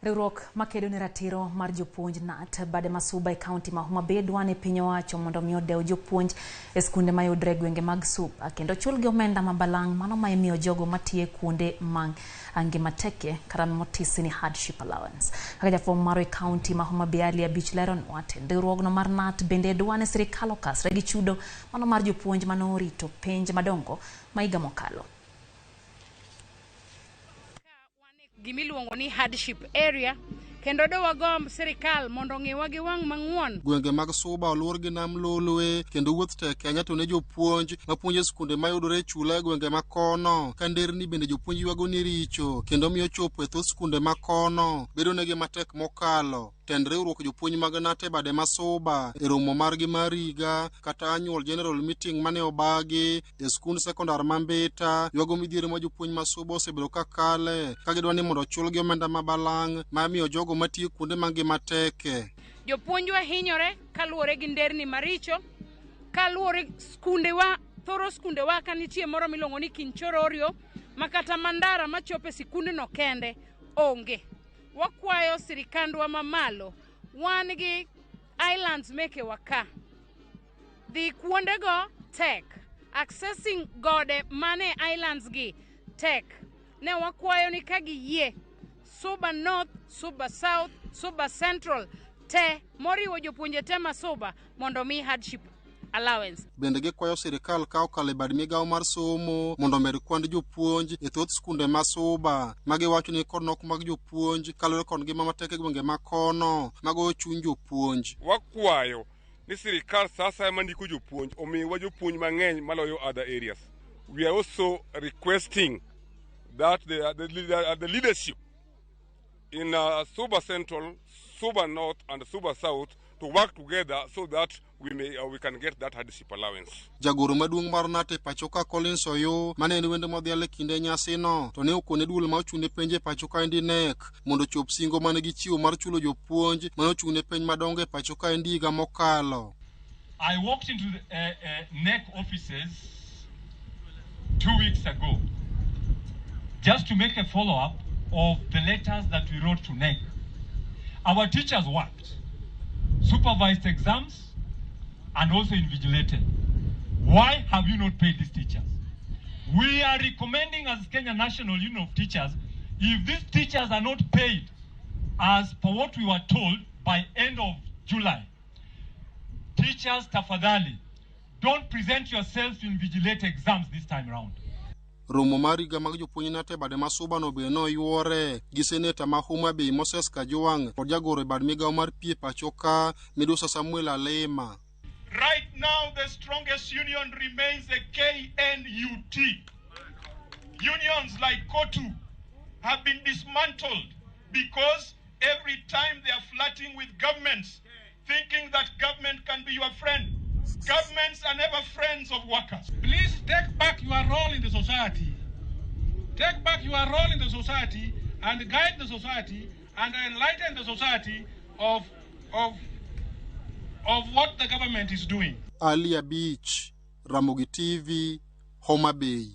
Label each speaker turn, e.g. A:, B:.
A: Riwruok makedo ne ratiro mar jopuonj NAT bade masuba e kaunti ma Homa Bay dwane piny owacho mondo mi odew jopuonj e skunde mayudre gwenge mag Suba kendo chulgi omenda ma balang' mano ma imiyo jogo matiye kuonde mang ngima teke kata motisi ni hardship allowance. Kaka jafwambo maro e kaunti ma Homa Bay Ali Abich leronwa tend riwruogno mar NAT bende dwane sirikal okasre gi chudo mano mar jopuonj mano orito penj madongo ma higa mokalo.
B: Gimiluongo ni hardship area kendo do wagomb sirikal mondo ngiwa gi wang mang'won.
C: Gwenge mag Suba oluor gi Nam Lolwe kendo wuoth tek Kenya to ne jopuonj mapuonjo skunde mayudore chula gwenge makono ka nderni bende jopuonj ywago ni richo kendo miyo chopo e thoth skunde makono bedo negi matek mokalo. Tend riwruok jopuonj mag NAT bade masuba e romo margi mar higa kata annual general meeting mane obagi e skund sekondar Mambita ywago midhiere ma jopuonj masuba osebedo kakale ka gidwa ni mondo chulgi omenda mabalang' ma miyo jogo matiyo kuonde mangima teke.
B: Jopuonj wa hinyore kaluwore gi nderni maricho, kaluwore skundewa, thoro skundewa ka nitie moro miluongo ni Kinchororio makata mandara machope sikunde no kende onge. Wakwayo sirikandwa mamalo wan gi islands meke waka dhi kuondego tek, accessing gode mane islands gi tek. Ne wakwayo ni ka giyie Suba North, Suba South, Suba Central te moriwo jopuonje te masuba mondo mi hardship allowance.
C: Bende gikwayo sirikal kawo kale bad migawo mar somo mondo med kwand jopuonj e thoth skunde masuba magiwacho ni kod nok mag jopuonj kalore kod ngima matek e gwenge makono magoyo chuny jopuonj.
D: Wakwayo ni sirikal sasa mandiko jopuonj omiwa jopuonj mang'eny maloyo other areas. We are also requesting that the leadership in Suba Central, Suba North and Suba South to work together so that we can get that hardship allowance.
C: Jagoro maduong' mar NAT e pachoka Collins Oyo mane en wende modhiale kinde nyasino to ne okone duol ma ochung'ne penj e pachoka endi NEC mondo chop singo mane gichiwo mar chulo jopuonj mane ochung'ne penj madongo e pachoka endi higa mokalo.
E: I walked into the NEC offices 2 weeks ago just to make a follow-up of the letters that we wrote to NEC. Our teachers worked, supervised exams, and also invigilated. Why have you not paid these teachers? We are recommending as Kenya National Union of Teachers, if these teachers are not paid as per what we were told by end of July, teachers tafadhali, don't present yourself to invigilate exams this time around.
C: Romo mar higa mag jopuonj NAT bade masuba no be noyuore gi seneta ma Homa Bay Moses Kajwang' kod jagoro bad migawo mar pie pachoka Midusa Samuel Alema.
E: Right now the strongest union remains the KNUT. Unions like KOTU have been dismantled because every time they are flirting with governments, thinking that government can be your friend. Governments are never friends of workers.
F: Please take back your role in the society. Take back your role in the society and guide the society and enlighten the society of what the government is doing.
C: Ali Abich, Ramogi TV, Homa Bay.